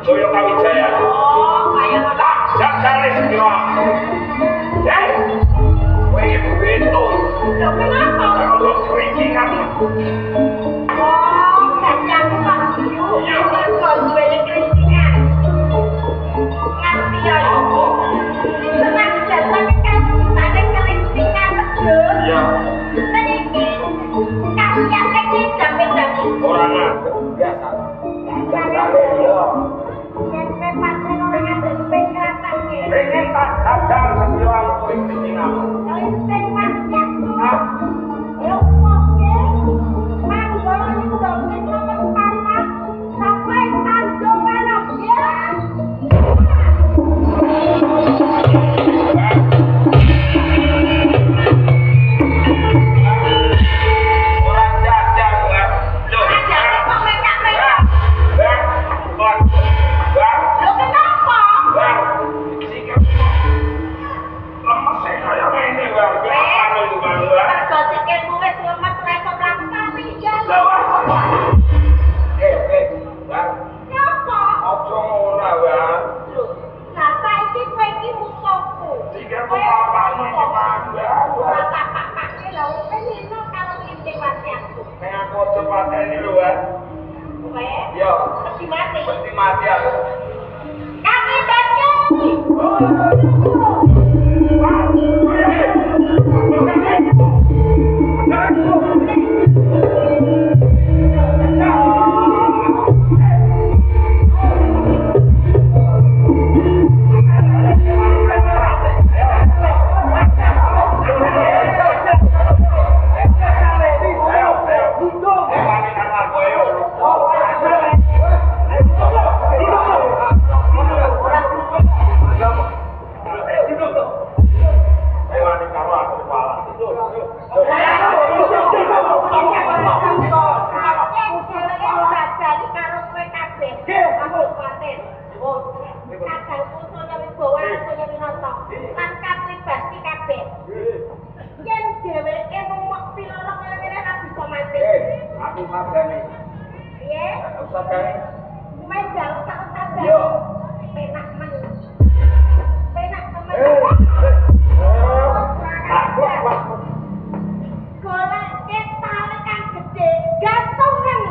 Joyo Kawijaya. Oh, kayak apa? Jajare Sendiro. Ya. Kowe beto. Lho kenapa? Kalau keringingan. Oh, kacang Pak. Iya. Kok duwe keringingan. Ngerti ya. Senang datang kan ada keringingan terus. Iya. Niki kalian iki jampe-jampe. Orang biasa. Jajare yo. Pengen tak sadar sebelum keringingan. Kelinting mas ya. Ya oke. Mangga iki dongeng nomor 4 sampai Tanjungan ya. Orang jajang lah. Loh, Ada kok mereka-mereka. Bang. Lho kenapa? Bang. Sikap. Lemes saya ini, Bang. Apa lu, Bang? Mergo sikilmu wis lemes ora iso mlaku tapi ya. Bang. Kenapa? Ojo ora, Bang. Lho, lah saiki kowe iki musuhku. Sikapmu apa-apanya, Bang? Ora tak pakai lho, penino karo linting wasiatku. Nek aku ojo pateni lho, Bang. Kowe Yo. mesti mati. Mesti mati aku. Kaki batu. Aku sadane. Piye? Aku sadane. Main jauh tak sadar. Yo. Penak men. Penak temen. Golek ketale kang gede, gantungan.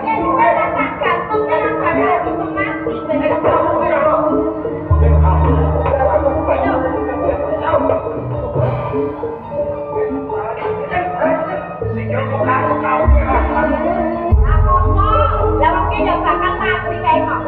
Yen kowe tak gantung nang bakal iso mati. Aku mau, lah wong ki yo bakal mati kae kok.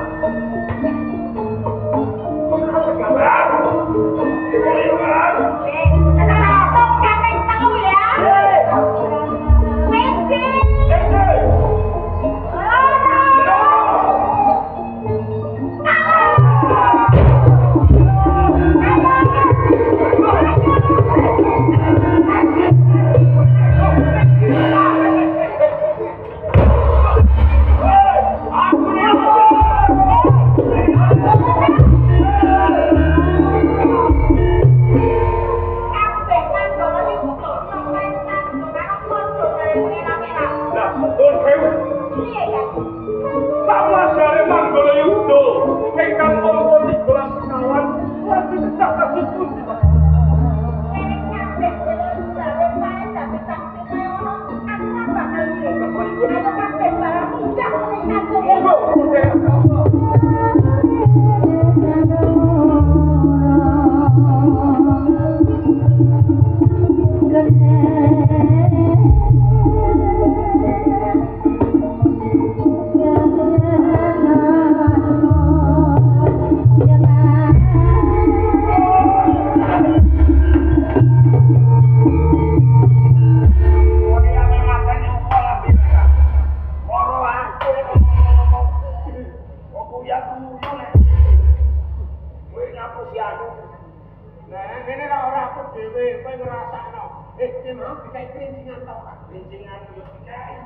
Kelincingan yo dikai.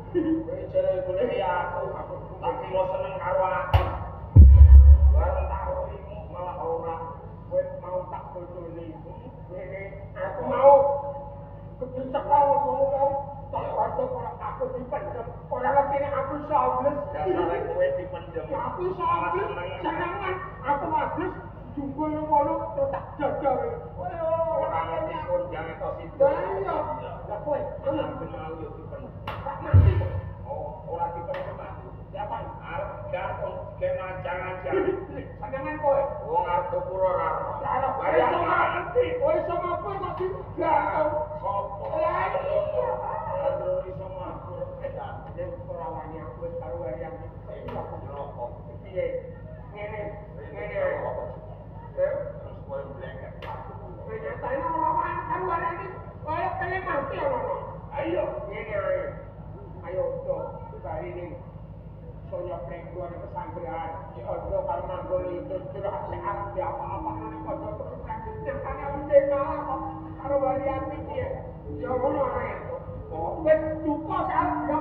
Kowe jare golek aku tapi lo seneng karo aku. Bareng tak roimu malah ora. Kowe mau tak bojone. Ngene aku mau kecekal ngomong tak karo ora aku dipendem. Ora ngerti nek aku sables. Dasare kowe dipendem. Aku sables senengan aku mables jumbo yo ngono tak jajar. Ora ngerti kondang to situ. Iya. Lah kowe benar yo dipendem. Tak mati. Oh, ora dipendem aku. Siapa? Arep gantung kenajangan-jangan. Senengan kowe. Wong arep tukur ora. Ora. Wis ngerti. Kowe iso ngapa kok digantung? Sopo? Lah iya. Aduh iso mabur. Nek ora wani aku wis karo yang rokok. Piye? Ngene. Terus kowe blengket. Nyatane ora wani karo iki. Kowe pengen mati ono. Ayo, ngene ae. Ayo to, bali ning sonya penggon pesantren. Ojo karo manggon itu curah sehat ya apa-apa nek ojo terus nyatane wis kalah kok karo varian iki. Ya ngono ae. Wis cukup sak ya